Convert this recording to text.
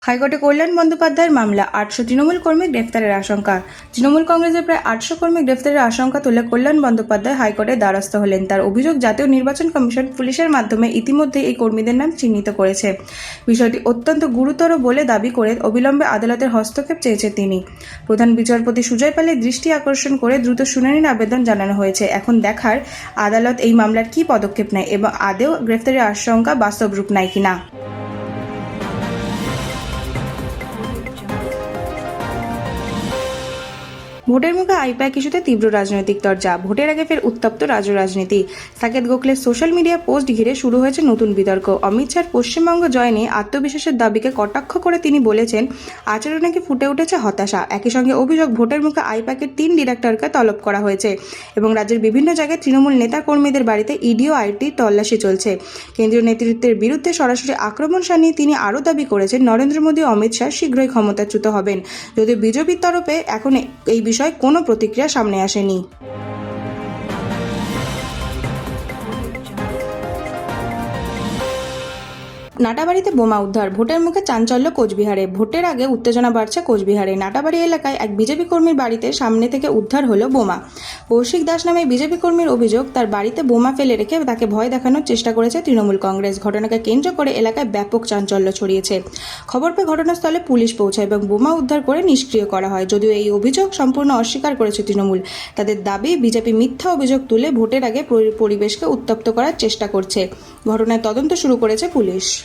হাইকোর্টে কল্যাণ বন্দ্যোপাধ্যায়ের মামলা 800 তৃণমূল কর্মী গ্রেফতারের আশঙ্কা। তৃণমূল কংগ্রেসের প্রায় 800 কর্মী গ্রেফতারের আশঙ্কা তুলে কল্যাণ বন্দ্যোপাধ্যায় হাইকোর্টের দ্বারস্থ হলেন। তার অভিযোগ, জাতীয় নির্বাচন কমিশন পুলিশের মাধ্যমে ইতিমধ্যে এই কর্মীদের নাম চিহ্নিত করেছে। বিষয়টি অত্যন্ত গুরুতর বলে দাবি করে অবিলম্বে আদালতের হস্তক্ষেপ চেয়েছে তিনি। প্রধান বিচারপতি সুজয় পালের দৃষ্টি আকর্ষণ করে দ্রুত শুনানির আবেদন জানানো হয়েছে। এখন দেখার আদালত এই মামলার কী পদক্ষেপ নেয় এবং আদৌ গ্রেফতারের আশঙ্কা বাস্তব রূপ নেয় কিনা। ভোটের মুখে আইপ্যাক ইস্যুতে তীব্র রাজনৈতিক চর্চা। ভোটের আগে ফের উত্তপ্ত রাজনীতি। সাকেত গোখলের সোশ্যাল মিডিয়া পোস্ট ঘিরে শুরু হয়েছে নতুন বিতর্ক। অমিত শাহর পশ্চিমবঙ্গ জয় নিয়ে আত্মবিশ্বাসের দাবিকে কটাক্ষ করে তিনি বলেছেন, আচরণে নাকি ফুটে উঠেছে হতাশা। একই সঙ্গে অভিযোগ, ভোটের মুখে আইপ্যাকের 3 ডিরেক্টরকে তলব করা হয়েছে এবং রাজ্যের বিভিন্ন জায়গায় তৃণমূল নেতা কর্মীদের বাড়িতে ইডি ও আইটি তল্লাশি চলছে। কেন্দ্রীয় নেতৃত্বের বিরুদ্ধে সরাসরি আক্রমণ শানিয়ে তিনি আরও দাবি করেছেন, নরেন্দ্র মোদী ও অমিত শাহ শীঘ্রই ক্ষমতাচ্যুত হবেন। যদিও বিজেপির তরফে এখন এই বিষয়ে কোনো প্রতিক্রিয়া সামনে আসেনি। নাটাবাড়িতে বোমা উদ্ধার, ভোটের মুখে চাঞ্চল্য কোচবিহারে। ভোটের আগে উত্তেজনা বাড়ছে কোচবিহারে। নাটাবাড়ি এলাকায় এক বিজেপি কর্মীর বাড়িতে সামনে থেকে উদ্ধার হলো বোমা। কৌশিক দাস নামে বিজেপি কর্মীর অভিযোগ, তার বাড়িতে বোমা ফেলে রেখে তাকে ভয় দেখানোর চেষ্টা করেছে তৃণমূল কংগ্রেস। ঘটনাকে কেন্দ্র করে এলাকায় ব্যাপক চাঞ্চল্য ছড়িয়েছে। খবর পেয়ে ঘটনাস্থলে পুলিশ পৌঁছায় এবং বোমা উদ্ধার করে নিষ্ক্রিয় করা হয়। যদিও এই অভিযোগ সম্পূর্ণ অস্বীকার করেছে তৃণমূল। তাদের দাবি, বিজেপি মিথ্যা অভিযোগ তুলে ভোটের আগে পরিবেশকে উত্তপ্ত করার চেষ্টা করছে। ঘটনায় তদন্ত শুরু করেছে পুলিশ।